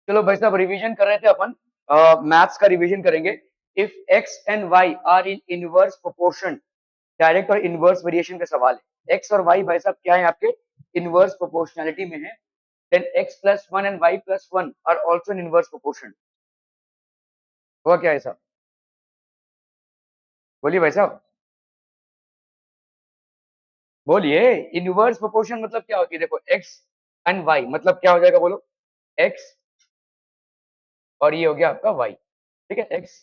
चलो भाई साहब रिवीजन कर रहे थे अपन, मैथ्स का रिवीजन करेंगे। If x and y are in inverse proportion, direct और इनवर्स वेरिएशन का सवाल है। एक्स और वाई भाई साहब क्या है आपके, इनवर्स प्रोपोर्शनैलिटी में है। Then x plus one and y plus one are also in inverse proportion. हुआ क्या है साहब, बोलिए भाई साहब, बोलिए। इनवर्स प्रोपोर्शन मतलब क्या होती है, देखो एक्स एंड वाई मतलब क्या हो जाएगा, बोलो। एक्स और ये हो गया आपका वाई, ठीक है, एक्स।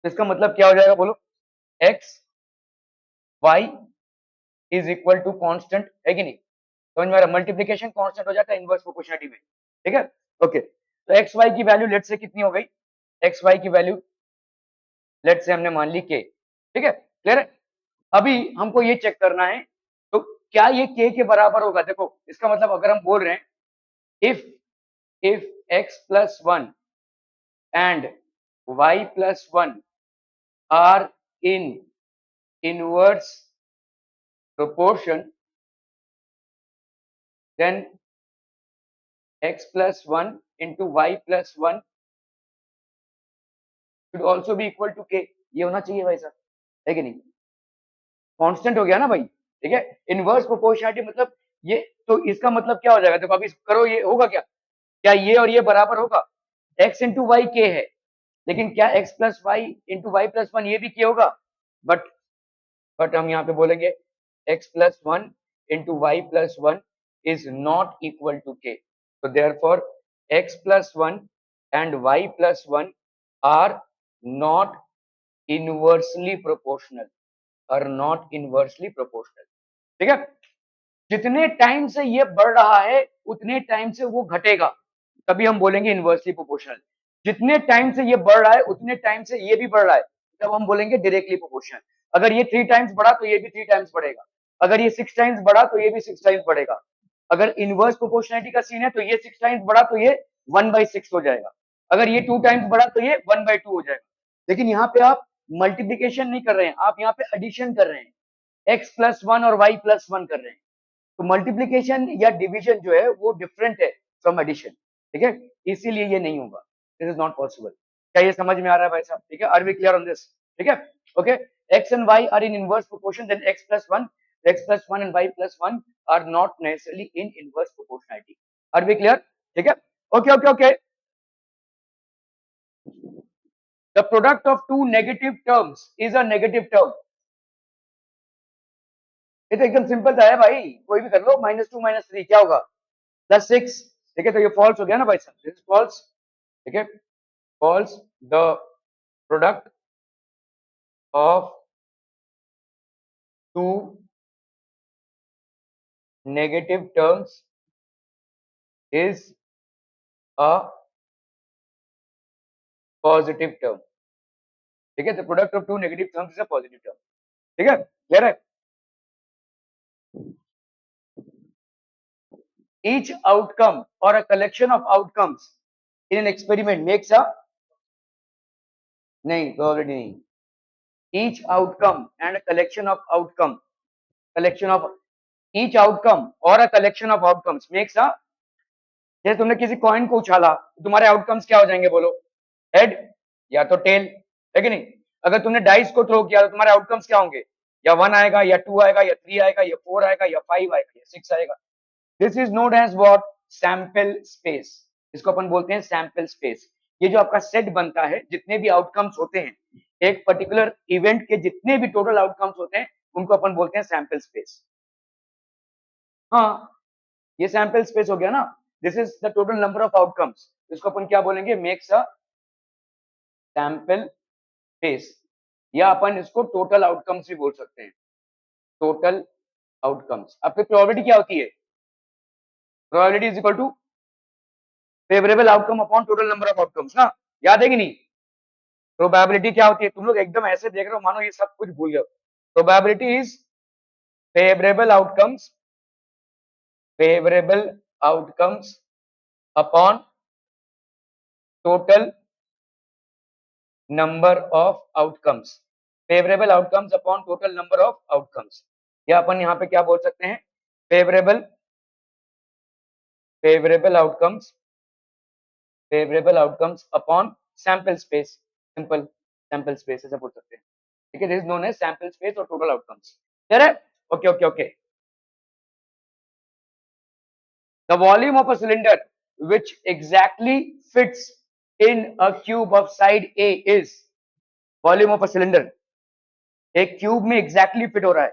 इसका मतलब क्या हो जाएगा, बोलो। X y is equal to constant, है कि नहीं। समझ में आ रहा, मल्टीप्लीकेशन कांस्टेंट हो जाता है इनवर्स प्रोपोर्शनलिटी में, ठीक है। ओके, तो एक्स वाई की वैल्यू लेट से कितनी हो गई, एक्स वाई की वैल्यू लेट से हमने मान ली के, ठीक है, क्लियर है। अभी हमको ये चेक करना है, तो क्या ये के बराबर होगा, देखो इसका मतलब अगर हम बोल रहे हैं if x plus one and y plus one are in inverse proportion, then x plus 1 into y plus 1 should also be equal to k। ये होना चाहिए भाई साहब, है कि नहीं। कांस्टेंट हो गया ना भाई, ठीक है। इनवर्स प्रोपोर्शनलिटी मतलब ये, तो इसका मतलब क्या हो जाएगा, देखो अभी करो, ये होगा क्या, क्या ये और ये बराबर होगा, x इंटू वाई के है, लेकिन क्या x plus y into y plus one ये भी के होगा, बट हम यहाँ पे बोलेंगे x plus one into y plus one is not equal to k. So therefore x plus 1 and y plus 1 are not inversely proportional, are not inversely proportional, ठीक है। जितने टाइम से ये बढ़ रहा है उतने टाइम से वो घटेगा, तभी हम बोलेंगे इनवर्सली प्रोपोर्शनल। जितने टाइम से ये बढ़ रहा है उतने टाइम से ये भी बढ़ रहा है, तब हम बोलेंगे डायरेक्टली प्रोपोर्शनल। अगर ये 3 टाइम्स बढ़ा तो ये भी 3 टाइम्स बढ़ेगा, अगर ये 6 टाइम्स बढ़ा तो ये भी 6 टाइम्स बढ़ेगा। अगर इनवर्स प्रोपोर्शनलिटी का सीन है तो ये 6 टाइम्स बढ़ा तो ये 1/6 हो जाएगा, अगर ये 2 टाइम्स बढ़ा तो ये 1/2 हो जाएगा। लेकिन यहाँ पे आप मल्टीप्लीकेशन नहीं कर रहे हैं, आप यहाँ पे एडिशन कर रहे हैं, x प्लस वन और y प्लस वन कर रहे हैं। तो मल्टीप्लीकेशन या डिवीजन जो है वो डिफरेंट है फ्रॉम एडिशन, ठीक है, इसीलिए ये नहीं होगा, दिस इज नॉट पॉसिबल। क्या ये समझ में आ रहा है भाई साहब, ठीक है, are we clear on this, ठीक है। Okay, x and y are in inverse proportion, then x plus one and y plus one are not necessarily in inverse proportionality. Are we clear, ठीक है। Okay okay okay, the product of two negative terms is a negative term. ये तो एकदम simple सा है भाई, कोई भी कर लो, -2 - 3 क्या होगा, +6, ठीक है। तो ये फॉल्स हो गया ना भाई साहब, दिस इज फॉल्स, ठीक है, false. The product of two negative terms is a positive term, ठीक है। The product of two negative terms is a positive term, ठीक है, क्लियर है। ईच आउटकम और a collection of outcomes in an experiment makes a, नहीं probability नहीं, each outcome and a collection of outcome, collection of each outcome or a collection of outcomes makes a, जैसे तुमने किसी coin को उछाला तो तुम्हारे outcomes क्या हो जाएंगे, बोलो। हेड या तो टेल, है कि नहीं। अगर तुमने डाइस को थ्रो किया तो तुम्हारे आउटकम्स क्या होंगे, या 1 आएगा या 2 आएगा या 3 आएगा या 4 आएगा या 5 आएगा या 6 आएगा। This is known as what, sample space. इसको अपन बोलते हैं सैंपल स्पेस। ये जो आपका सेट बनता है, जितने भी आउटकम्स होते हैं एक पर्टिकुलर इवेंट के, जितने भी टोटल आउटकम्स होते हैं उनको अपन बोलते हैं सैंपल स्पेस। हाँ, ये सैंपल स्पेस हो गया ना, this is the total number of outcomes, इसको अपन क्या बोलेंगे, मेक्स अ सैंपल स्पेस, या अपन इसको टोटल आउटकम्स भी बोल सकते हैं, टोटल आउटकम्स। अब फिर प्रोबेबिलिटी क्या होती है, probability is equal to favourable outcome upon total number of outcomes ना, याद है कि नहीं। प्रोबेबिलिटी क्या होती है, तुम लोग एकदम ऐसे देख रहे हो मानो ये सब कुछ भूल गए। Probability is favourable outcomes, favourable outcomes upon total number of outcomes, favourable outcomes upon total number of outcomes, या अपन यहाँ पे क्या बोल सकते हैं, favourable outcomes favourable outcomes upon sample space, simple sample space ऐसा बोल सकते हैं, ठीक है, this is known as sample space और टोटल आउटकम्स, क्लियर है? Okay okay okay. The volume of a cylinder which exactly fits in a cube of side A is volume of a cylinder, एक cube में exactly fit हो रहा है,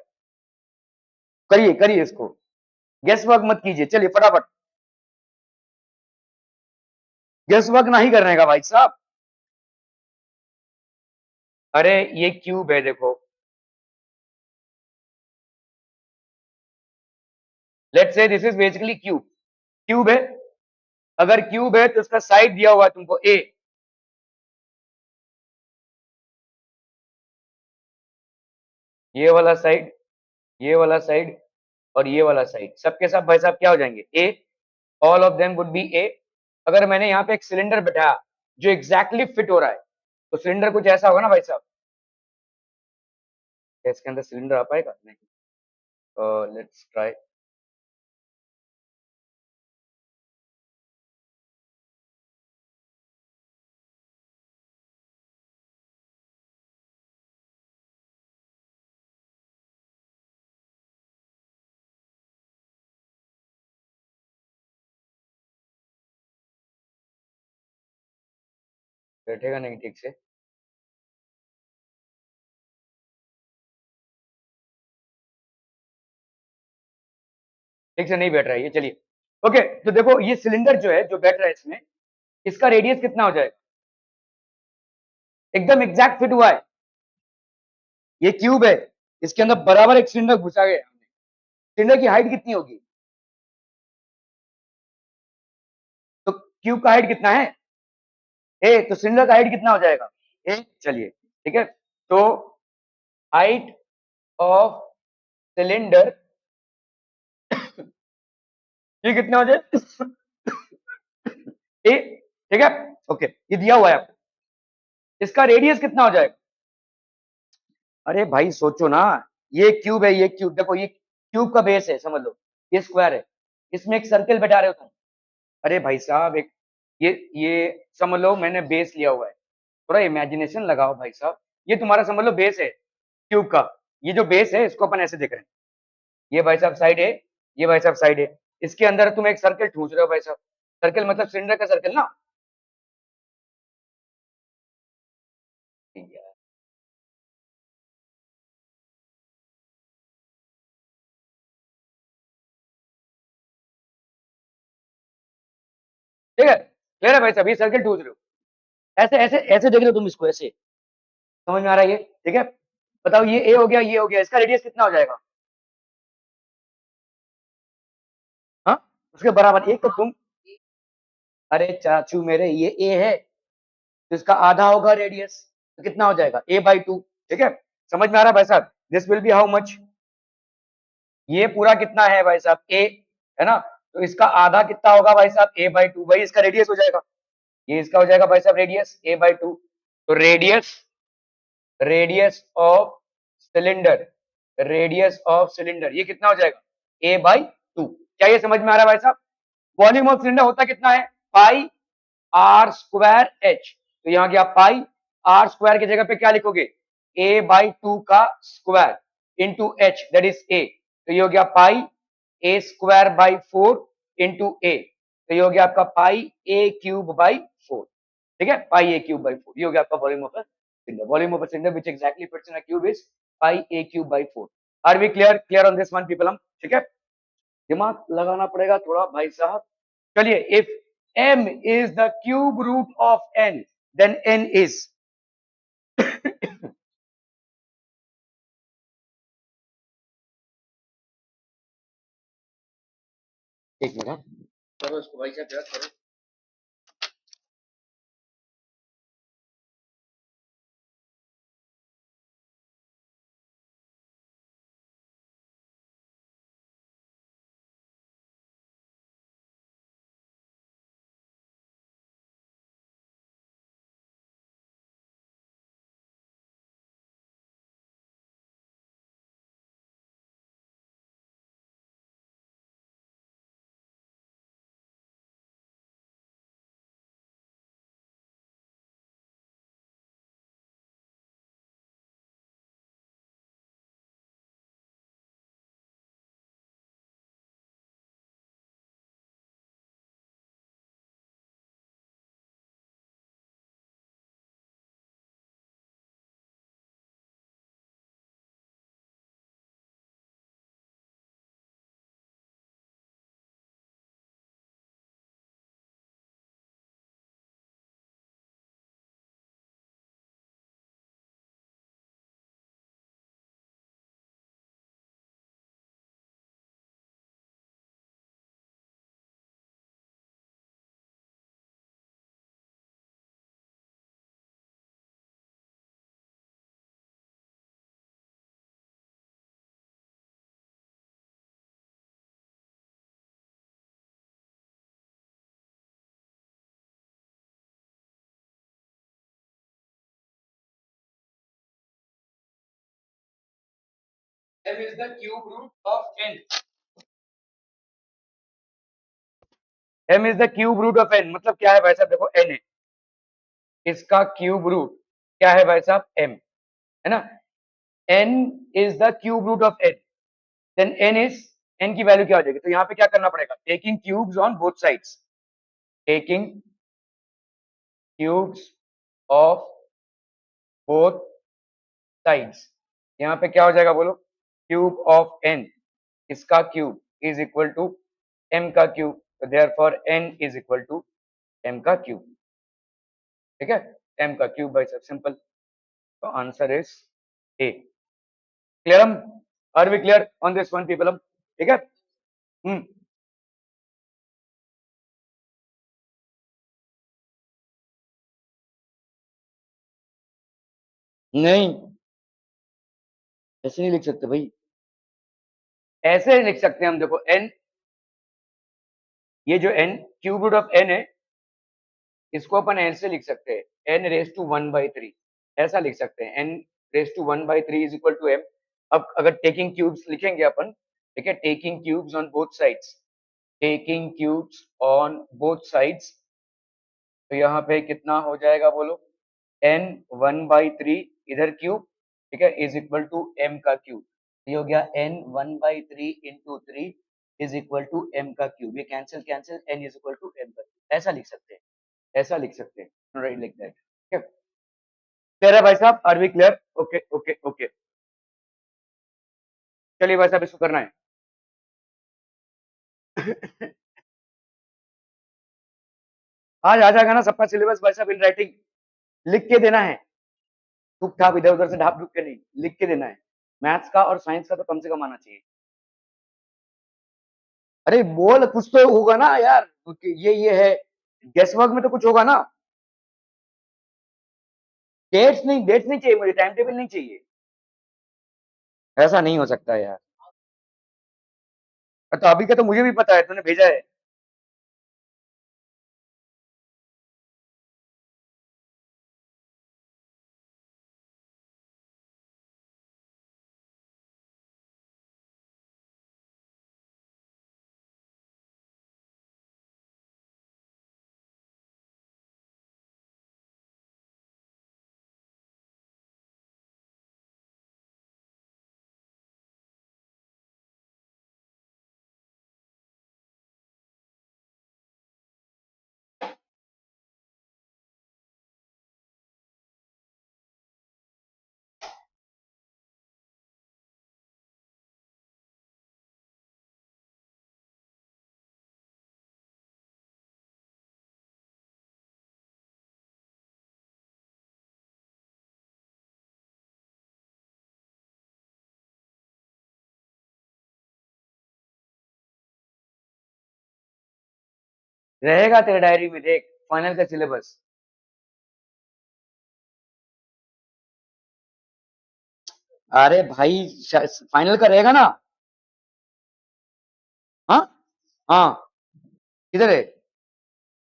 करिए करिए इसको, गेस वर्क मत कीजिए, चलिए फटाफट, गेस वर्क नहीं करने का भाई साहब। अरे ये क्यूब है देखो, let's say this is basically cube, cube है, अगर क्यूब है तो उसका साइड दिया हुआ है तुमको ए, ये वाला साइड, ये वाला साइड और ये वाला साइड, सबके सब भाई साहब क्या हो जाएंगे A, all of them would be A. अगर मैंने यहाँ पे एक सिलेंडर बैठाया जो एग्जैक्टली फिट हो रहा है, तो सिलेंडर कुछ ऐसा होगा ना भाई साहब, इसके अंदर सिलेंडर आ पाएगा नहीं, लेट्स ट्राई, बैठेगा नहीं ठीक से, ठीक से नहीं बैठ रहा है ये, चलिए ओके। तो देखो ये सिलेंडर जो है जो बैठ रहा है इसमें, इसका रेडियस कितना हो जाएगा, एकदम एग्जैक्ट फिट हुआ है, ये क्यूब है, इसके अंदर बराबर एक सिलेंडर घुसा गया, सिलेंडर की हाइट कितनी होगी, तो क्यूब का हाइट कितना है ए, तो सिलेंडर का हाइट कितना हो जाएगा ए, चलिए ठीक है, तो हाइट ऑफ सिलेंडर ये कितना हो जाए ए, ठीक है, ओके, ये दिया हुआ है आपको, इसका रेडियस कितना हो जाएगा, अरे भाई सोचो ना, ये क्यूब है, ये क्यूब देखो, ये क्यूब का बेस है समझ लो, ये स्क्वायर है, इसमें एक सर्कल बैठा रहे हो तुम, अरे भाई साहब एक, ये समझ लो मैंने बेस लिया हुआ है, थोड़ा इमेजिनेशन लगाओ भाई साहब, ये तुम्हारा समझ लो बेस है क्यूब का, ये जो बेस है इसको अपन ऐसे देख रहे हैं, ये भाई साहब साइड है, ये भाई साहब साइड है, इसके अंदर तुम एक सर्कल ठूस रहे हो भाई साहब, सर्कल मतलब सिलेंडर का सर्कल ना, ठीक है क्लियर है भाई साहब, ये सर्कल ठूस रहे हो, ऐसे ऐसे ऐसे देख रहे हो तुम इसको ऐसे, समझ में आ रहा है ये, ठीक है, बताओ ये ए हो गया, ये हो गया, इसका रेडियस कितना हो जाएगा, हाँ, उसके बराबर एक, तो तुम, अरे चाचू मेरे ये ए है, तो इसका आधा होगा रेडियस, तो कितना हो जाएगा ए बाई टू, ठीक है, समझ में आ रहा है भाई साहब, this will be how much, ये पूरा कितना है भाई साहब ए, है ना, तो इसका आधा कितना होगा भाई साहब ए बाई टू, वही इसका रेडियस हो जाएगा, ये इसका हो जाएगा भाई साहब रेडियस ए बाई टू, तो radius, radius of cylinder, radius of cylinder ये कितना हो जाएगा ए बाई टू, क्या ये समझ में आ रहा है भाई साहब, वॉल्यूम ऑफ सिलेंडर होता कितना है पाई आर स्क्वायर एच, तो यहाँ गया पाई, आर स्क्वायर की जगह पे क्या लिखोगे ए बाई टू का square into h that is a, तो ये हो गया pi a square by four into a, तो ये हो गया आपका pi a cube by four, ठीक है, pi a cube by four, ये हो गया आपका volume of cylinder, volume of cylinder which exactly fits in a cube is pi a cube by four, are we clear, clear on this one people हम, ठीक है, दिमाग लगाना पड़ेगा थोड़ा भाई साहब, चलिए, if m is the cube root of n then n is एक मिनट, करो इसको भाई साहब याद करो, m is the cube root of n, m is the cube root of n मतलब क्या है भाई साहब, देखो n है, इसका क्यूब रूट क्या है भाई साहब, m है ना, n is the cube root of n, then n की वैल्यू क्या हो जाएगी, तो यहाँ पे क्या करना पड़ेगा, taking cubes on both sides, taking cubes of both sides, यहाँ पे क्या हो जाएगा बोलो, क्यूब ऑफ n, इसका cube is equal to m का क्यूब, तो therefore n is equal to m का क्यूब, ठीक है, m का क्यूब भाई सब सिंपल, तो आंसर इज ए। क्लियर, हम are we clear on this one people, हम ठीक है। नहीं ऐसे नहीं लिख सकते भाई, ऐसे लिख सकते हैं हम, देखो n, ये जो n cube root of n है, इसको अपन ऐसे लिख सकते हैं n रेस टू 1/3, ऐसा लिख सकते हैं n raise to 1/3 is equal to m। अब अगर टेकिंग क्यूब्स लिखेंगे अपन, ठीक है, taking cubes on both sides, taking cubes on both sides, तो यहाँ पे कितना हो जाएगा बोलो, n 1/3 इधर क्यूब, ठीक है, इज इक्वल टू m का क्यूब, ये हो गया n 1/3 into 3 is equal to m का क्यूब, ये cancel cancel, n is equal to m का क्यूब, ऐसा लिख सकते हैं, ऐसा लिख सकते हैं, राइट लाइक दैट, ठीक है। क्लियर है भाई साहब, are we clear, okay okay okay, चलिए भाई साहब इसको करना है। आज आ जाएगा ना सबका सिलेबस भाई साहब, इन राइटिंग लिख के देना है, टूक ठाक इधर उधर से ढाप ढूक के नहीं, लिख के देना है, मैथ्स का और साइंस का तो कम से कम आना चाहिए। अरे बोल, कुछ तो होगा ना यार, ये है, गेस वर्क में तो कुछ होगा ना, डेट्स नहीं चाहिए मुझे, टाइम टेबल नहीं चाहिए, ऐसा नहीं हो सकता यार, तो अभी का तो मुझे भी पता है, तूने भेजा है। रहेगा तेरे डायरी में, देख फाइनल का सिलेबस, अरे भाई फाइनल का रहेगा ना, हाँ हाँ, किधर है,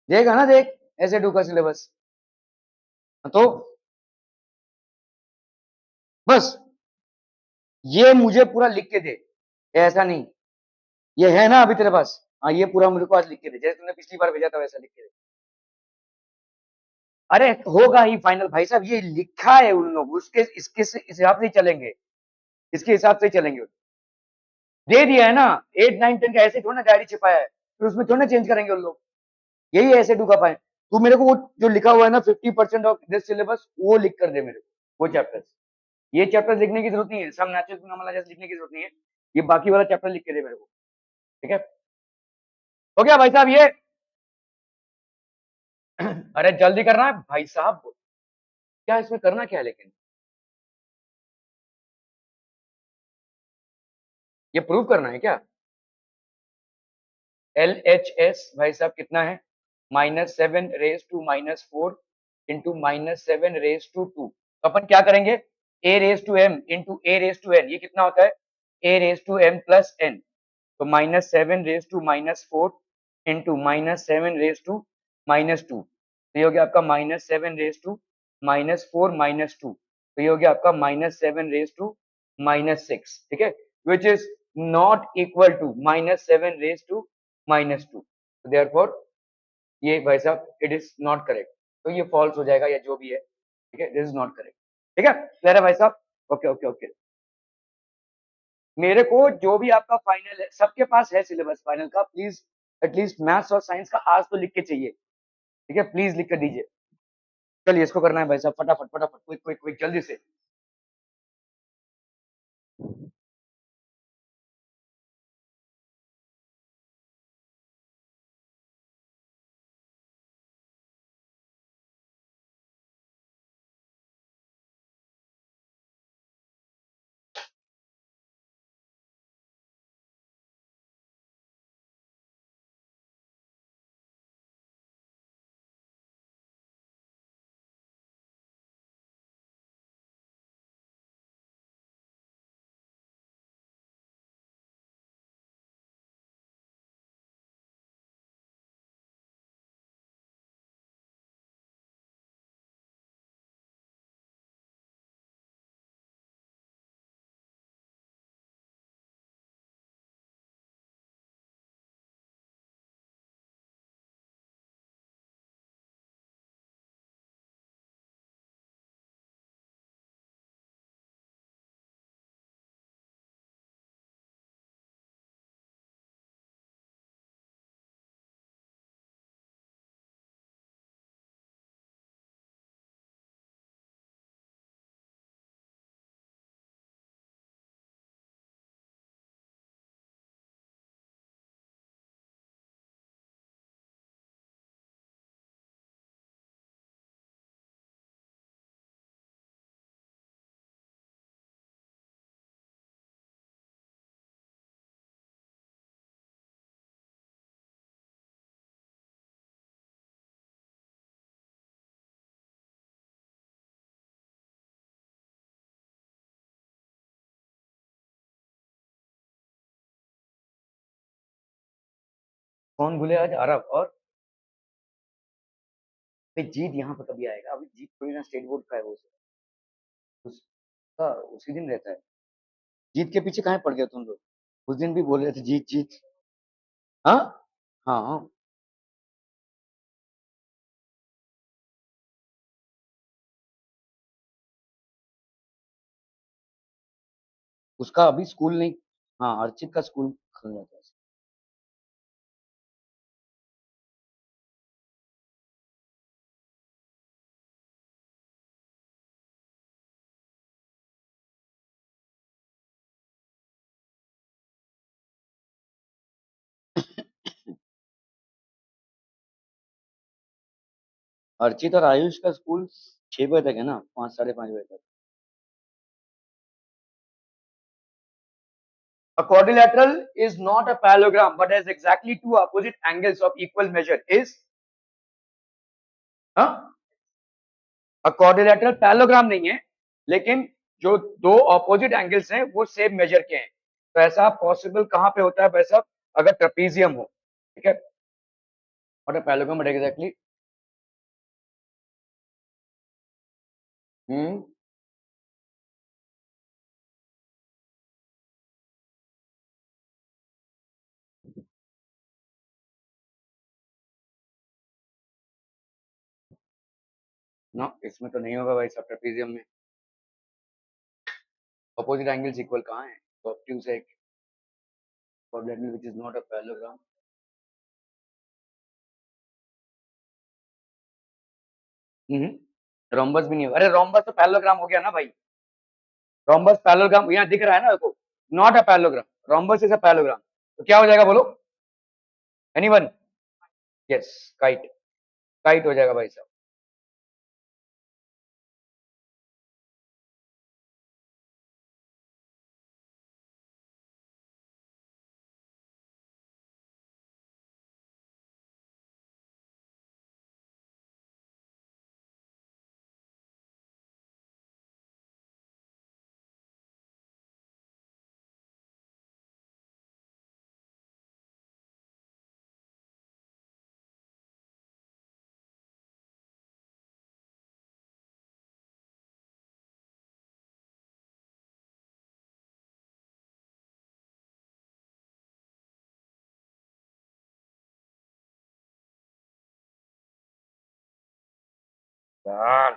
देगा ना, देख ऐसे टू का सिलेबस, तो बस ये मुझे पूरा लिख के दे, ऐसा नहीं, ये है ना अभी तेरे पास, हाँ ये पूरा मुझे को आज लिख के दे, जैसे तूने पिछली बार भेजा था वैसा लिख के दे। अरे होगा ही फाइनल भाई साहब, ये लिखा है उन लोग, उसके इसके हिसाब से ही चलेंगे, इसके हिसाब से ही चलेंगे, दे दिया है ना, 8 9 10 का ऐसे थोड़ा ना डायरी छिपाया है, फिर उसमें थोड़ा ना चेंज करेंगे उन लोग, यही ऐसे टू का पाए, तू मेरे को वो जो लिखा हुआ है ना 50% ऑफ दिस सिलेबस, वो लिख कर दे मेरे को, वो चैप्टर्स, ये चैप्टर लिखने की जरूरत नहीं है, सब नेचुरल फिनोमेना जैसे लिखने की जरूरत नहीं है, ये बाकी वाला चैप्टर लिख के दे मेरे को, ठीक है, हो गया भाई साहब ये। अरे जल्दी करना है भाई साहब, क्या इसमें करना क्या है लेकिन, ये प्रूव करना है क्या, LHS भाई साहब कितना है, -7 raised to -4 into -7 raised to 2, तो अपन क्या करेंगे, a raised to m into a raised to n, ये कितना होता है, a raised to m+n, तो -7 raised to -4 into -7 raised to -2, तो ये हो गया आपका -7 raised to -4 -2, तो ये हो गया आपका -7 raised to -6, ठीक है, which is not equal to -7 raised to -2. Therefore ये भाई साहब इट इज नॉट करेक्ट, तो ये फॉल्स हो जाएगा या जो भी है, ठीक है, दिस इज नॉट करेक्ट। ठीक है, क्लियर है भाई साहब? Okay okay okay. मेरे को जो भी आपका फाइनल है, सबके पास है सिलेबस फाइनल का, प्लीज एटलीस्ट मैथ्स और साइंस का आज तो लिख के चाहिए, ठीक है, प्लीज लिख कर दीजिए। चलिए इसको करना है भाई साहब, फटाफट फटाफट, क्विक क्विक क्विक, जल्दी से। कौन भूले आज अरब और भाई जीत यहाँ पर कभी आएगा, अभी जीत थोड़ी ना स्टेट बोर्ड का है वो, उसका उसी दिन रहता है। जीत के पीछे कहाँ पड़ गए तुम लोग? उस दिन भी बोल रहे थे जीत जीत। हाँ हाँ, उसका अभी स्कूल नहीं। हाँ, अर्चित का स्कूल खुल जाता है। अर्चित और आयुष का स्कूल 6 बजे तक है ना, 5 साढ़े 5 बजे तक। A quadrilateral is not a parallelogram but has exactly two opposite angles of equal measure is, हाँ, a quadrilateral parallelogram नहीं है, लेकिन जो दो ऑपोजिट एंगल्स हैं वो सेम मेजर के हैं। तो ऐसा पॉसिबल कहाँ पे होता है भाई साहब? अगर ट्रेपीजियम हो, ठीक है, और पैरेललोग्राम बट एग्जैक्टली। हम्म, ना इसमें तो नहीं होगा भाई साहब, ट्रेपीजियम में ऑपोजिट एंगल्स इक्वल कहाँ है? तो ऑब्ट्यूज है quadrilateral which is not a parallelogram। Rhombus भी नहीं होगा, अरे रोम्बस तो पैरेललोग्राम हो गया ना भाई। रोम्बस पैरेललोग्राम यहाँ दिख रहा है ना देखो, not a parallelogram, rhombus is a parallelogram. तो क्या हो जाएगा बोलो? एनीवन? Yes, kite. काइट हो जाएगा भाई साहब। यार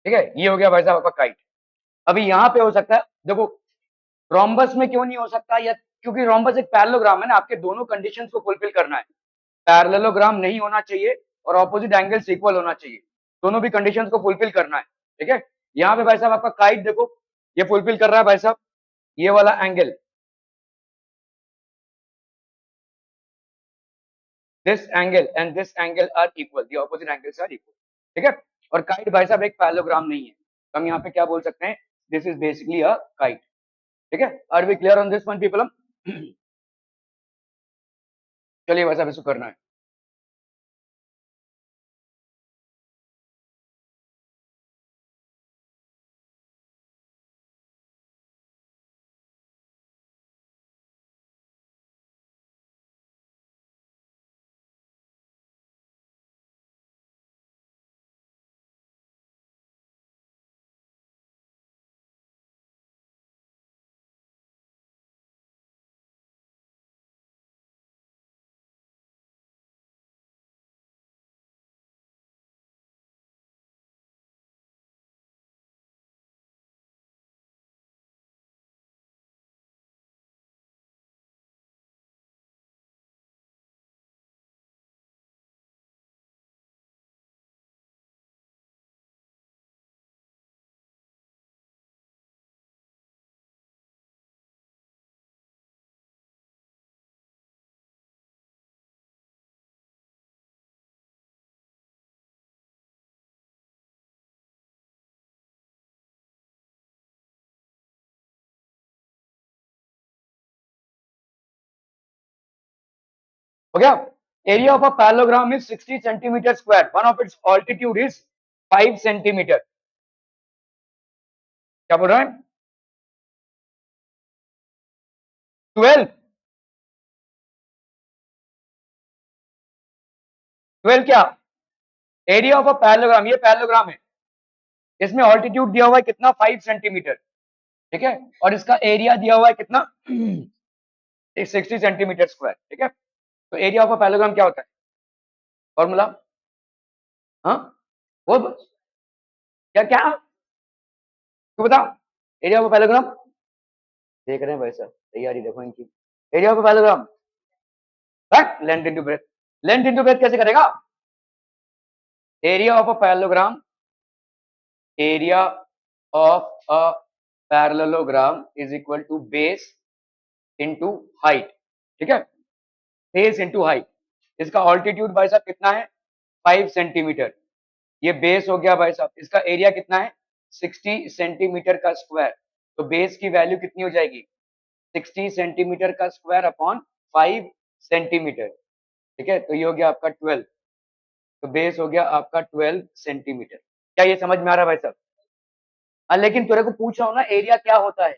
ठीक है, ये हो गया भाई साहब आपका काइट। अभी यहाँ पे हो सकता है, देखो रोम्बस में क्यों नहीं हो सकता, या क्योंकि रोम्बस एक पैरेललोग्राम है ना, आपके दोनों कंडीशंस को फुलफिल करना है। पैरेललोग्राम नहीं होना चाहिए और ऑपोजिट एंगल्स इक्वल होना चाहिए, दोनों भी कंडीशंस को फुलफिल करना है। ठीक है, यहाँ पे भाई साहब आपका काइट देखो, ये फुलफिल कर रहा है भाई साहब, ये वाला angle, this angle and this angle are equal, the opposite angles are equal. ठीक है, और काइट भाई साहब एक पैरेललोग्राम नहीं है, तो हम यहाँ पे क्या बोल सकते हैं, this is basically a kite. ठीक है, are we clear on this one people? चलिए भाई साहब इसको करना है। हो गया, area of a parallelogram is 60 centimetre square, one of its altitude is 5 centimetre. क्या बोल रहा है? 12, 12 क्या? एरिया ऑफ अ पैरेललोग्राम, ये पैरेललोग्राम है, इसमें ऑल्टीट्यूड दिया हुआ है कितना, 5 सेंटीमीटर। ठीक है, और इसका एरिया दिया हुआ है कितना, 60 सेंटीमीटर स्क्वायर। ठीक है, तो एरिया ऑफ अ पैरेललोग्राम क्या होता है, फॉर्मूला? हाँ, वो क्या क्या, तू बता। एरिया ऑफ अ पैरेललोग्राम, देख रहे हैं भाई साहब, तैयारी देखो इनकी। Area of a parallelogram, length into breadth. Length into breadth कैसे करेगा? Area of a parallelogram, area of a parallelogram is equal to base into height. ठीक है, बेस इनटू हाइट। इसका ऑल्टीट्यूड भाई साहब कितना है, 5 सेंटीमीटर। ये बेस हो गया भाई साहब, इसका एरिया कितना है, 60 सेंटीमीटर का स्क्वायर। तो बेस की वैल्यू कितनी हो जाएगी, 60 सेंटीमीटर का स्क्वायर अपॉन 5 सेंटीमीटर। ठीक है, तो ये हो गया आपका 12, तो बेस हो गया आपका 12 सेंटीमीटर। क्या ये समझ में आ रहा है भाई साहब? लेकिन तेरे को पूछ रहा हूँ ना, एरिया क्या होता है,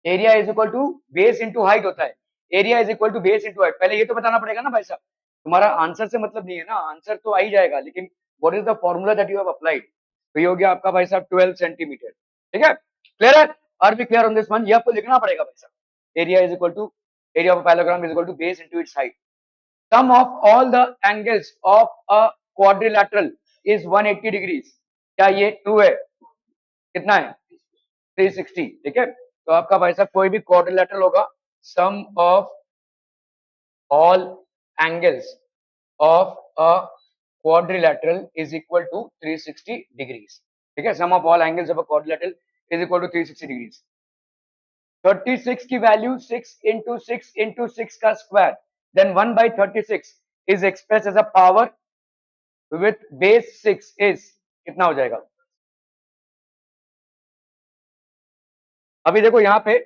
area is equal to base into height होता है। Area is equal to base into height, पहले ये तो बताना पड़ेगा ना भाई साहब। तुम्हारा आंसर से मतलब नहीं है ना, आंसर तो आ ही जाएगा, लेकिन what is the formula that you have applied. तो ये हो गया आपका भाई साहब 12 सेंटीमीटर। ठीक है, क्लियर है? Are be clear on this one? ये आपको लिखना पड़ेगा भाई साहब, area is equal to, area of parallelogram is equal to base into its height. Sum of all the angles of a quadrilateral is 180 degrees. क्या ये true है? कितना है, 360। ठीक है, तो आपका भाई साहब कोई भी क्वाड्रिलेटरल होगा, sum of all angles of a quadrilateral is equal to 360 degrees। ठीक है, sum of all angles of a quadrilateral is equal to 360 degrees। 36 की वैल्यू 6 into 6 into 6 का square, then 1 by 36 is expressed as a power with base 6 is कितना हो जाएगा? अभी देखो यहाँ पे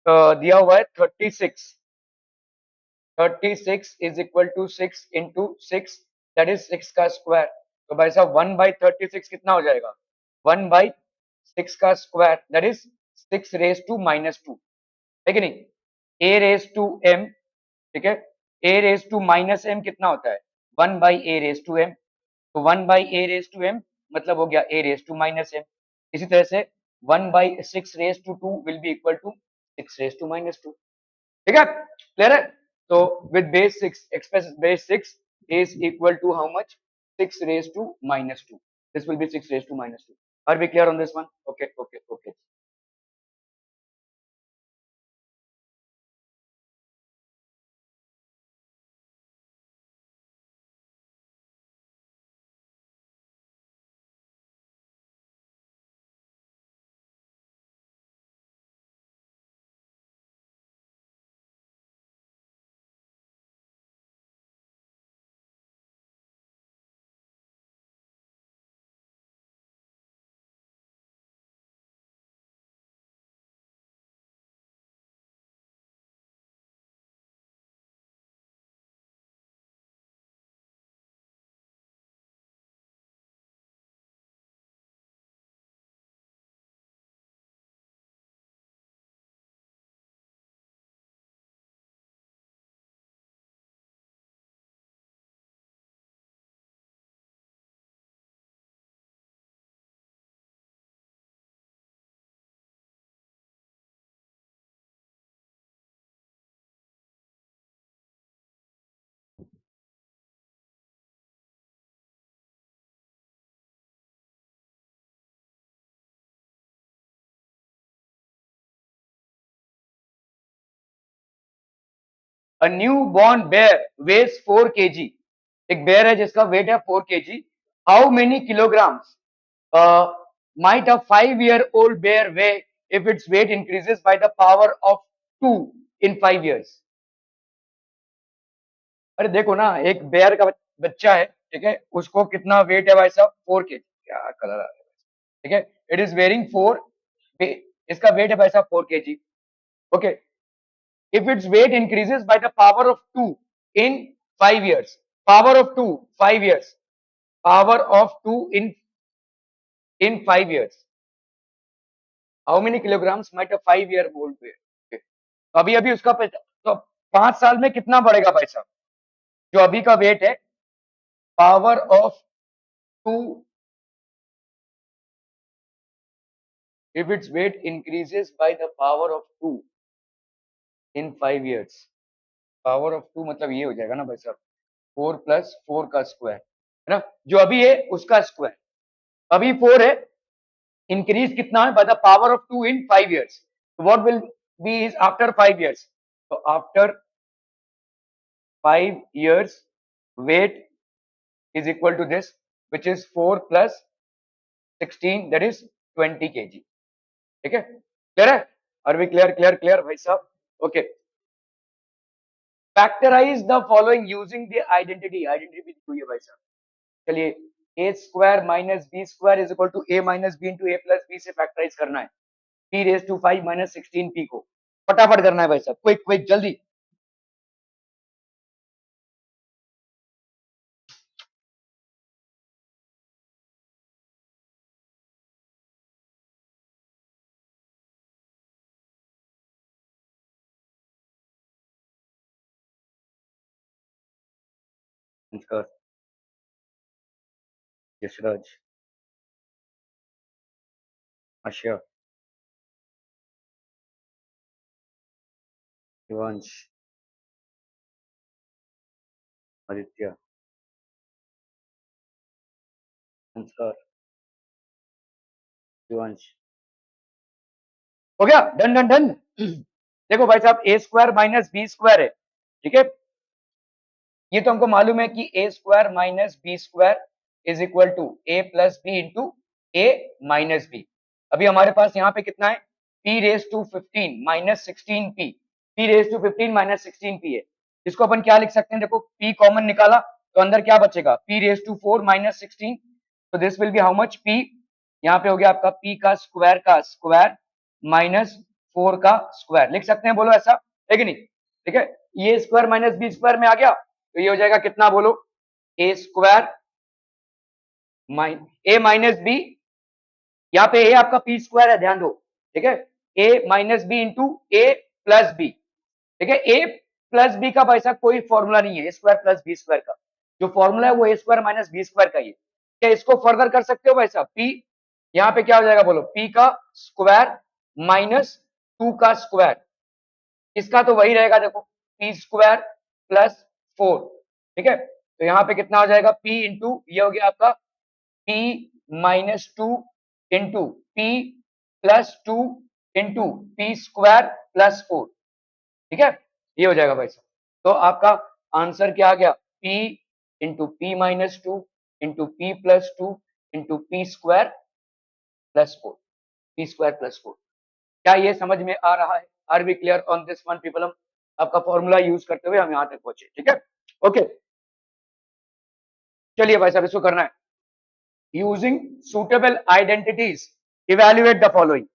दिया हुआ है 36, 36 is equal to 6 into 6, that is 6 का स्क्वायर। तो भाई साहब 1 by 36 कितना हो जाएगा, 1 by 6 का square, that is 6 raised to -2, है कि नहीं? ए रेस टू एम, ठीक है, ए रेस टू माइनस एम कितना होता है, 1/a रेस टू एम, तो 1/a रेस टू एम मतलब हो गया a raise to minus m. इसी तरह से 1/6 raise to 2 will be equal to 6 raise to minus 2, ठीक है, क्लियर है। तो with base 6 express base 6 is equal to how much, 6 raised to minus 2, this will be 6 raised to minus 2, are we clear on this one? Okay, okay, okay. A newborn bear weighs 4 kg, एक bear है जिसका wait है 4 kg, how many kilograms might a 5-year old bear weigh if its weight increases by the power of 2 in 5 years? अरे देखो ना, एक bear का बच्चा है, ठीक है, उसको कितना वेट है भाई साहब, 4 kg, क्या कलर आ रहा है, ठीक है, इट इज वेयरिंग 4, इसका वेट है भाई साहब 4 kg, okay, if its weight increases by the power of 2 in 5 years, power of 2 5 years, power of 2 in 5 years, how many kilograms might a 5-year old weigh? Okay. तो अभी अभी उसका तो 5 साल में कितना बढ़ेगा भाई साहब, जो अभी का वेट है, power of 2, if its weight increases by the power of 2 in 5 years, power of 2 मतलब ये हो जाएगा ना भाई साहब, 4 + 4 का स्क्वायर, है ना, जो अभी है उसका स्क्वायर, अभी 4 है, इंक्रीज कितना है, by the power of 2 in 5 years, what will be is after 5 years, तो after 5 years weight is equal to this, which is 4 + 16, that is 20 kg, ठीक है, क्लियर है, are we clear, clear clear भाई साहब, okay, factorise the following using the identity, identity भी हुई है भाई साहब, चलिए a square minus b square is equal to a minus b into a plus b से फैक्टराइज करना है, p raise to 5 minus 16p को फटाफट करना है भाई साहब, क्विक क्विक जल्दी, नमस्कार यशराज, आशा, शिवांश, आदित्य, नमस्कार शिवांश, हो गया, डन डन डन, देखो भाई साहब a square minus b square है, ठीक है, ये तो हमको मालूम है कि a square minus b square is equal to a plus b into a minus b, अभी हमारे पास यहाँ पे कितना है, p raise to 15 minus 16p, p raise to 15 minus 16p है, इसको अपन क्या लिख सकते हैं, देखो p कॉमन निकाला तो अंदर क्या बचेगा, p रेज टू 4 माइनस 16, तो this will be how much, p यहाँ पे हो गया आपका p का स्क्वायर माइनस 4 का स्क्वायर, लिख सकते हैं, बोलो ऐसा है कि नहीं, ठीक है, ये स्क्वायर माइनस बी स्क्वायर में आ गया, तो ये हो जाएगा कितना, बोलो, ए स्क्वायर ए माइनस बी, यहाँ पे ए आपका पी स्क्वायर है, ध्यान दो, ठीक है, ए माइनस बी इंटू ए प्लस बी, ठीक है। ए प्लस बी का भाई साहब कोई फॉर्मूला नहीं है, A square plus B square का। जो फॉर्मूला है वो ए स्क्वायर माइनस बी स्क्वायर का ही है। क्या इसको फर्दर कर सकते हो भाई साहब? पी यहाँ पे क्या हो जाएगा बोलो, पी का स्क्वायर माइनस 2 का स्क्वायर, इसका तो वही रहेगा देखो, पी स्क्वायर प्लस 4। ठीक है, तो यहाँ पे कितना हो जाएगा, पी इंटू ये हो गया आपका P minus 2 into p plus 2 into p square plus 4। ठीक है, ये हो जाएगा भाई साहब। तो आपका आंसर क्या आ गया, p into p minus 2 into p plus 2 into p square plus 4, p square plus 4। क्या ये समझ में आ रहा है? Are we clear on this one people? हम आपका फॉर्मूला यूज करते हुए हम यहां तक पहुंचे। ठीक है, ओके। चलिए भाई साहब इसको करना है, using suitable identities evaluate the following.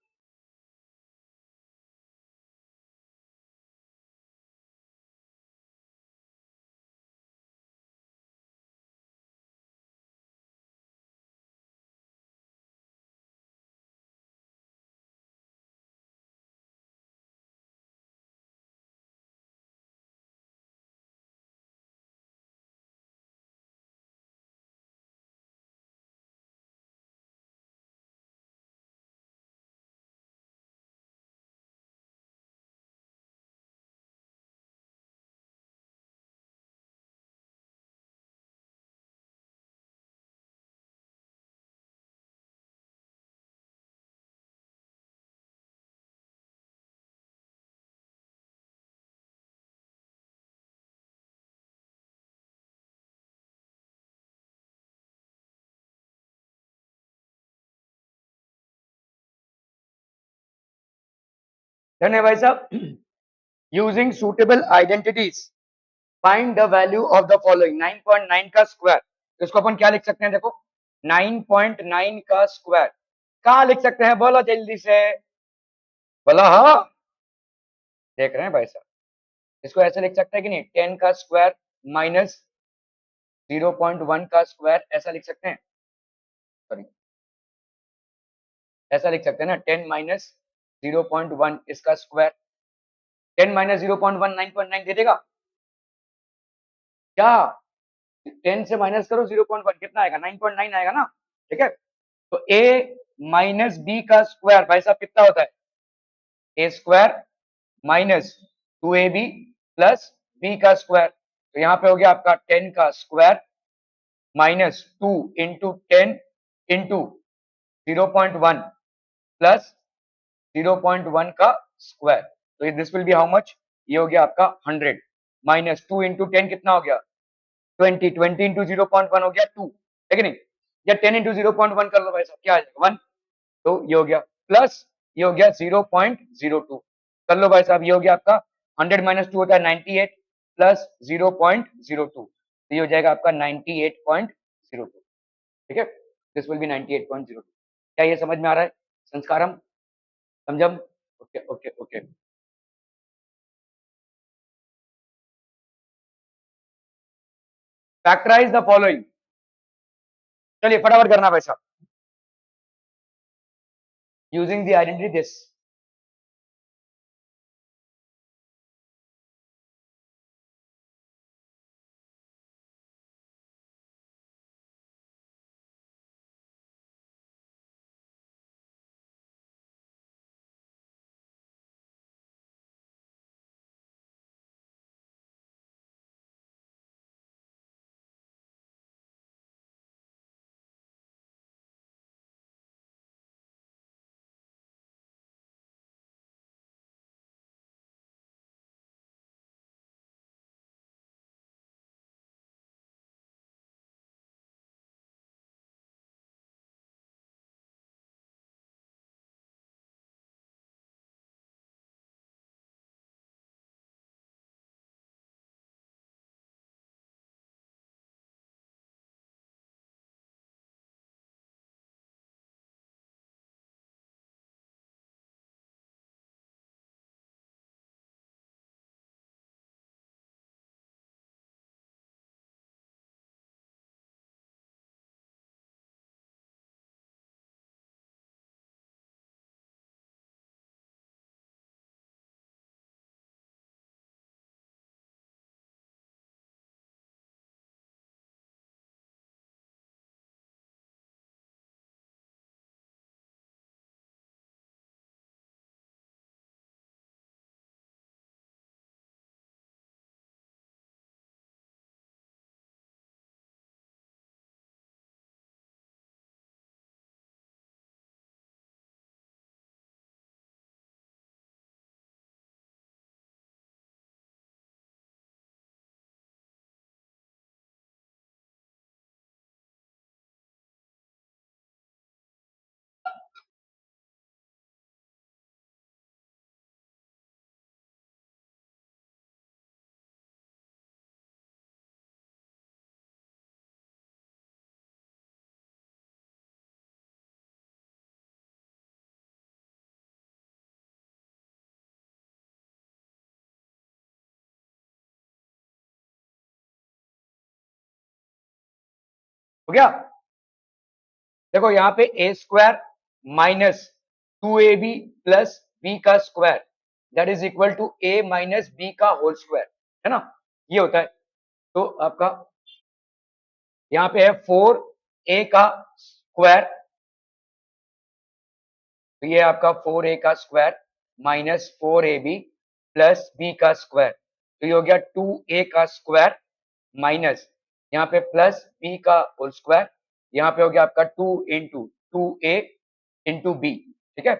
Done है भाई साहब। Using suitable identities find the value of the following. 9.9 का स्क्वायर, तो इसको अपन क्या लिख सकते हैं देखो, 9.9 का स्क्वायर कहाँ लिख सकते हैं, बोलो जल्दी से, बोलो। हाँ, देख रहे हैं भाई साहब, इसको ऐसे लिख सकते हैं कि नहीं, 10 का स्क्वायर माइनस 0.1 का स्क्वायर, ऐसा लिख सकते हैं, सॉरी ऐसा लिख सकते हैं ना, 10 माइनस 0.1 इसका स्क्वायर, 10 माइनस 0.1 9.9 दे देगा क्या? 10 से माइनस करो 0.1, कितना आएगा, 9.9 आएगा ना। ठीक है, तो a माइनस बी का स्क्वायर भाई साहब कितना होता है, A square minus 2ab plus B का स्क्वायर। तो यहाँ पे हो गया आपका 10 का square minus 2 into 10 into 0.1 plus 0.1 का स्क्वायर, तो this will be how much, ये हो गया आपका 100 माइनस 2 इंटू 10 कितना हो गया 20, 20 इंटू 0.1 हो गया 2, है कि नहीं, या 10 इंटू 0.1 कर लो भाई साहब, क्या आ जाएगा 1, तो ये हो गया प्लस ये हो गया 0.02 कर लो भाई साहब, ये हो गया आपका 100 माइनस 2 होता है 98 प्लस 0.02, तो ये हो जाएगा आपका 98.02। ठीक है, दिस विल बी 98.02। क्या ये समझ में आ रहा है? संस्कारम, समझम? Okay okay okay. Factorise the following, चलिए फटाफट करना भाई साहब, यूजिंग द आइडेंटिटी दिस। हो गया? देखो यहाँ पे A square minus 2ab plus B का square that is equal to A minus B का होल स्क्वायर, है ना? ये होता है। तो आपका यहाँ पे है 4a का स्क्वायर, तो ये आपका 4a का square minus 4ab plus B का स्क्वायर, तो ये हो गया 2a का स्क्वायर माइनस यहाँ पे प्लस बी का होल स्क्वायर, यहाँ पे हो गया आपका 2 इंटू 2a इंटू बी। ठीक है,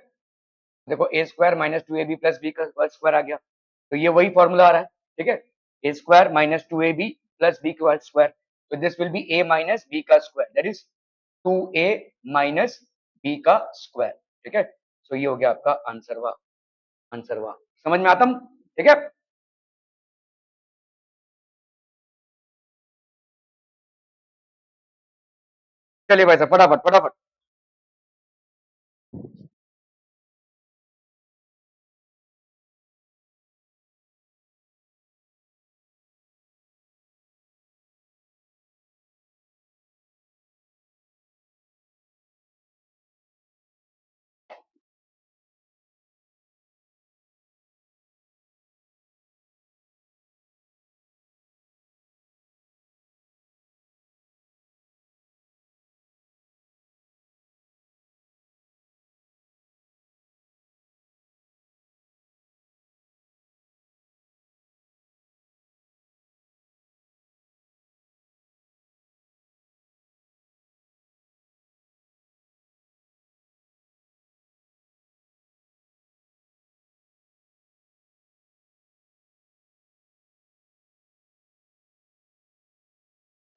देखो A square minus 2ab plus B का स्क्वायर आ गया, तो ये वही फॉर्मूला आ रहा है। ठीक है, A square minus 2ab plus B का स्क्वायर, तो this will be a minus B का square that is 2a minus B का स्क्वायर। ठीक है, तो ये हो गया आपका आंसर। समझ में आता? ठीक है, चलिए भाई साहब फटाफट फटाफट।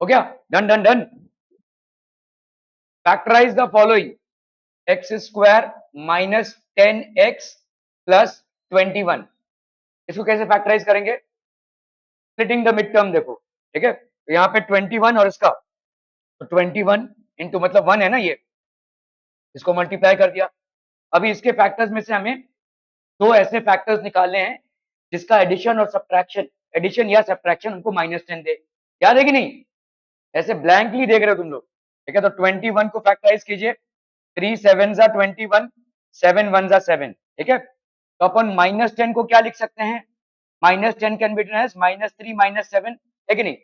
हो गया, done done done. Factorise the following, x square minus 10x plus 21। इसको कैसे फैक्टराइज करेंगे? स्प्लिटिंग द मिड टर्म, देखो ठीक है, तो यहाँ पे 21 और इसका, तो 21 इंटू मतलब 1 है ना, ये इसको मल्टीप्लाई कर दिया। अभी इसके फैक्टर्स में से हमें दो ऐसे फैक्टर्स निकालने हैं जिसका एडिशन और सब्ट्रैक्शन, एडिशन या सब्ट्रैक्शन हमको -10 दे। याद है कि नहीं? ऐसे ब्लैंकली देख रहे हो तुम लोग। ठीक है, तो 21 को फैक्टराइज कीजिए, 3 7 जा 21, 7 1 जा 7। ठीक है, तो अपन -10 को क्या लिख सकते हैं? -10 कैन बी रिटन एज -3 -7, है कि नहीं?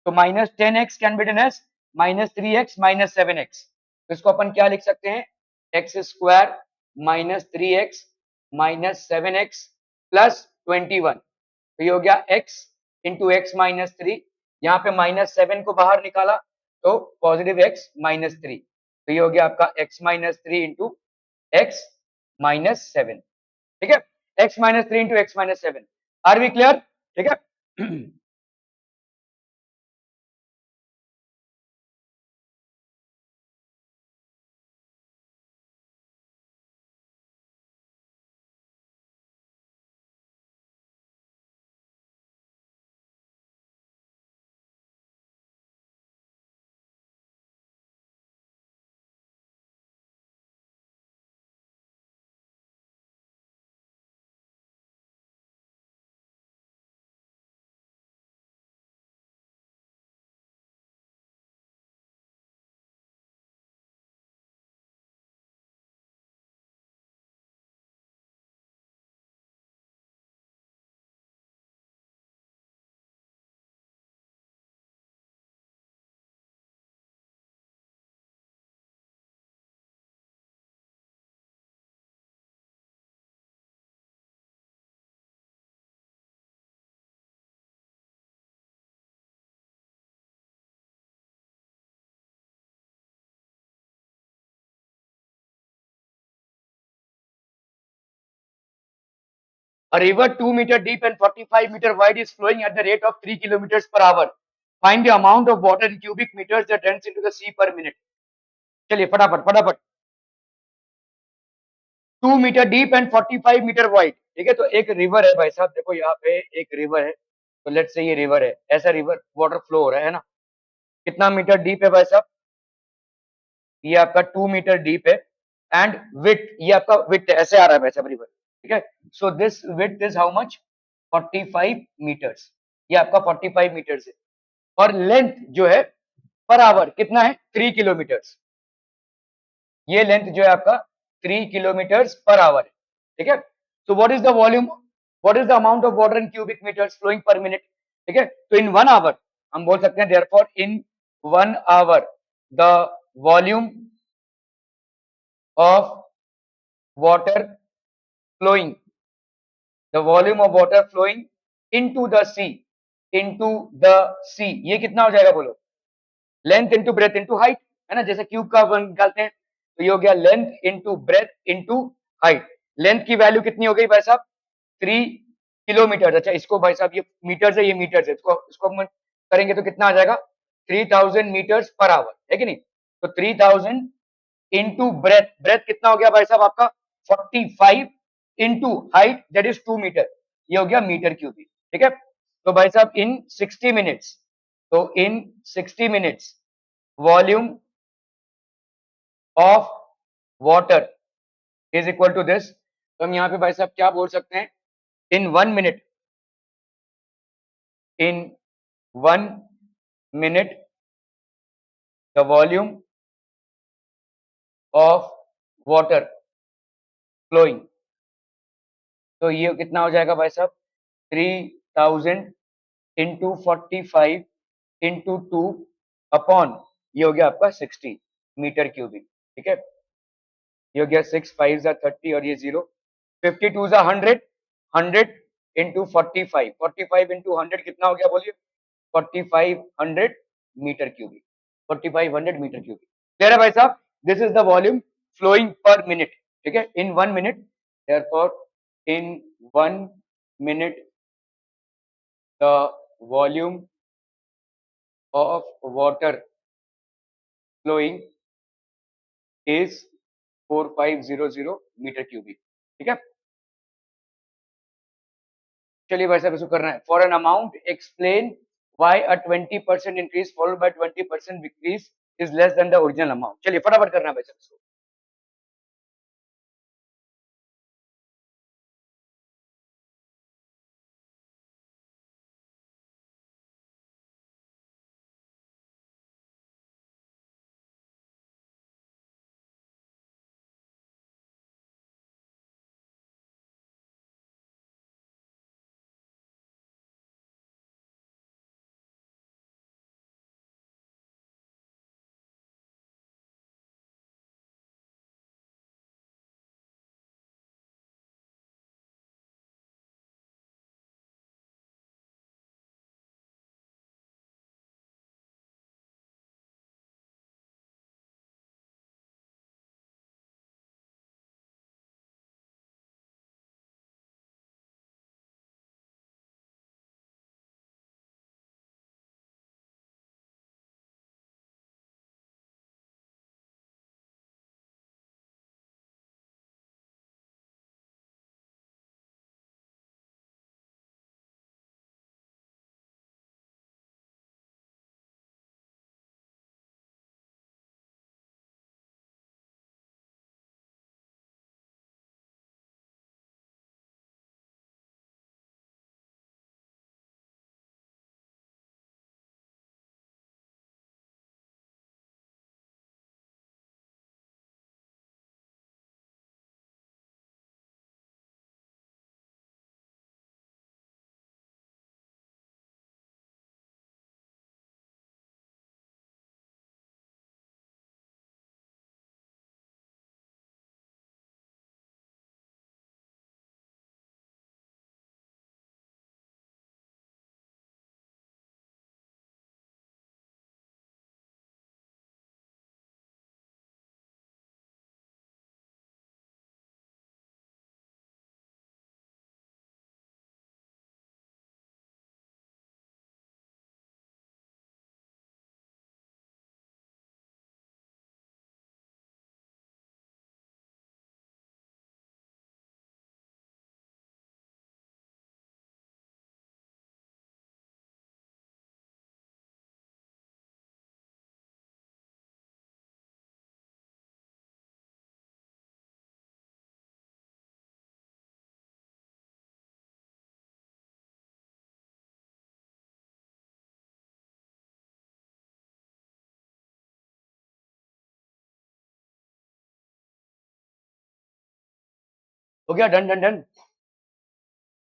तो -10x can be written as -3x -7x। तो इसको अपन क्या लिख सकते हैं? X square -3x -7x plus 21, तो ये हो गया x इंटू एक्स माइनस 3, यहाँ पे -7 को बाहर निकाला तो पॉजिटिव x -3, तो ये हो गया आपका x -3 इंटू एक्स -7। ठीक है, x -3 into x -7। Are we clear? ठीक है। A river 2 meter deep and 45-meter wide is flowing at the rate of 3 kilometers per hour. Find the amount of water in cubic meters that runs into the sea per minute. चलिए फटाफट फटाफट। 2 metre deep and 45 metre wide. ठीक है, तो एक river है भाई साहब, देखो यहाँ पे एक रिवर है, तो लेट्स से ये रिवर है, ऐसा रिवर वाटर फ्लो हो रहा है ना? कितना मीटर डीप है भाई साहब? ये आपका 2 मीटर डीप है एंड विथ, ये आपका विथ ऐसे आ रहा है भाई साहब रिवर। ठीक है, so this width is how much? 45 metres. ये आपका 45 मीटर्स है। और लेंथ जो है पर आवर कितना है 3 किलोमीटर्स। ये लेंथ जो है आपका 3 किलोमीटर्स पर आवर है, ठीक है। So what is the volume, what is the amount of water in cubic metres flowing per minute, ठीक है। तो इन 1 आवर हम बोल सकते हैं therefore in 1 hour the volume of water flowing, the volume of water flowing into the sea, into the sea, ये कितना हो जाएगा बोलो, length into breadth into height, है ना, जैसे क्यूब का वन निकालते हैं, तो ये हो गया length into breadth into height. Length की वैल्यू कितनी हो गई भाई साहब 3 किलोमीटर। अच्छा इसको भाई साहब ये मीटर है, ये मीटर है, इसको हम करेंगे तो कितना आ जाएगा 3000 मीटर्स पर आवर, है कि नहीं। तो 3000 इंटू ब्रेथ, ब्रेथ कितना हो गया भाई साहब आपका 45 into height that is 2 metre, ये हो गया मीटर क्यूबिक, ठीक है। तो भाई साहब इन 60 मिनट्स, तो in 60 minutes volume of water is equal to this. तो हम यहाँ पे भाई साहब क्या बोल सकते हैं, in 1 minute, in 1 minute the volume of water flowing, तो ये कितना हो जाएगा भाई साहब 3000 इंटू 45 इंटू 2 अपॉन, ये हो गया आपका 60 मीटर क्यूबिक, ठीक है। ये हो गया 6 5 30 और ये 0, 52 100, 100 इंटू 45, 45 इंटू 100 कितना हो गया बोलिए 4500 metre cubic, 4500 metre cubic. Clear है भाई साहब, this is the volume flowing per minute, ठीक है, in 1 minute, therefore in 1 minute the volume of water flowing is 4500 metre cubic, ठीक है। चलिए भाई साहब इसको करना है, for an amount explain why a 20% increase followed by 20% decrease is less than the original amount. चलिए फटाफट करना है भाई साहब इसको। हो गया, done done done.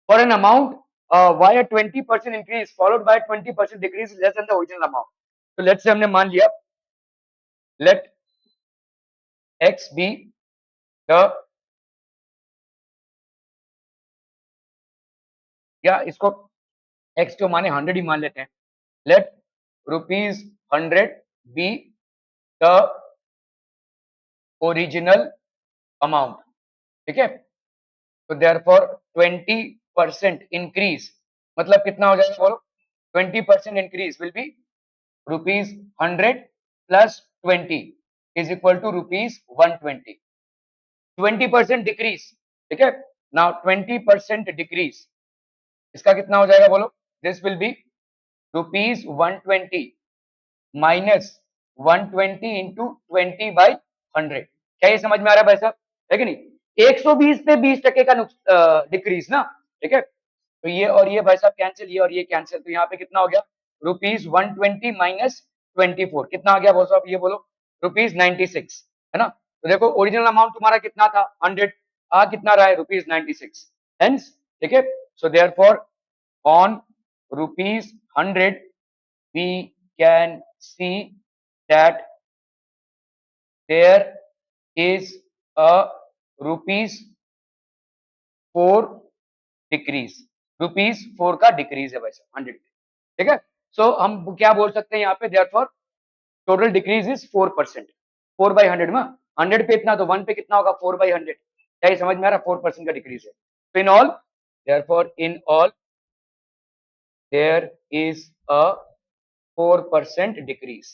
For an amount why a 20% increase followed by 20% decrease less than the original amount. तो लेट्स से हमने मान लिया, लेट x बी द, या इसको x को माने 100 ही मान लेते हैं, let rupees 100 be the original amount. ठीक है, तो देयरफॉर 20% इंक्रीज मतलब कितना हो जाएगा बोलो, 20% increase will be rupees 100 plus 20 is equal to rupees 120। 20% decrease, ठीक है, नाउ 20% डिक्रीज इसका कितना हो जाएगा बोलो, this will be rupees 120 minus 120 into 20/100। क्या ये समझ में आ रहा है भाई साहब, है कि नहीं? 120 पे 20% का डिक्रीज ना, ठीक है, तो ये और ये भाई साहब कैंसिल, ये और ये कैंसिल, तो यहाँ पे कितना हो गया, रुपीज 120 माइनस 24 कितना आ गया बोलो साहब, ये बोलो रुपीज 96, है ना? तो देखो ओरिजिनल अमाउंट तुम्हारा कितना था 100, आ कितना रहा है रुपीज 96, हेंस, ठीक है, so therefore on rupees 100 we can see that there is a rupees 4 decrease, rupees 4 का डिक्रीज है भाई साहब 100 पे, ठीक है। सो हम क्या बोल सकते हैं यहाँ पे, देयरफॉर टोटल डिक्रीज इज 4%, 4/100 में 100 पे इतना, तो 1 पे कितना होगा 4/100, क्या ये समझ में आ रहा है, 4% का डिक्रीज है। तो in all, therefore in all there is a 4% decrease।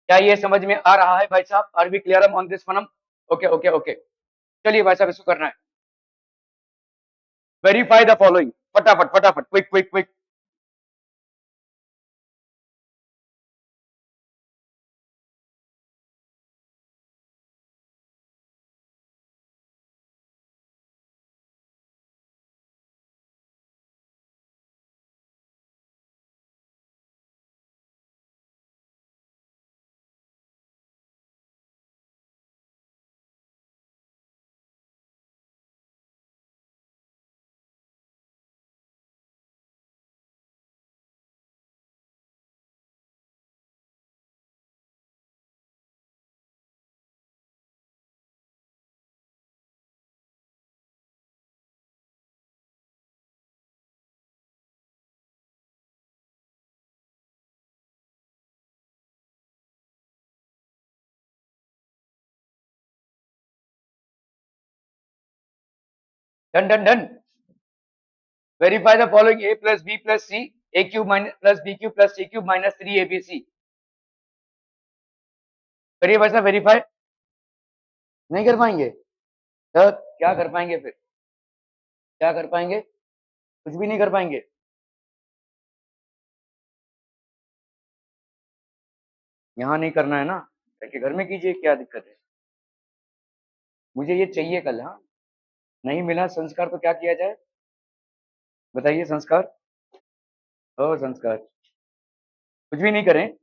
क्या ये समझ में आ रहा है भाई साहब, are we clear on this one? Okay okay okay, चलिए भाई साहब इसको करना है, वेरीफाई द फॉलोइंग, फटाफट फटाफट, quick quick quick. Done done done, verify the following, a plus b plus c a cube minus plus b cube plus c cube minus 3abc। करिए भाई साहब वेरीफाई, नहीं कर पाएंगे तो क्या कर पाएंगे फिर, क्या कर पाएंगे, कुछ भी नहीं कर पाएंगे। यहाँ नहीं करना है ना, जाके घर में कीजिए, क्या दिक्कत है, मुझे ये चाहिए कल, हाँ, नहीं मिला संस्कार तो क्या किया जाए, बताइए संस्कार, ओ संस्कार, कुछ भी नहीं करें,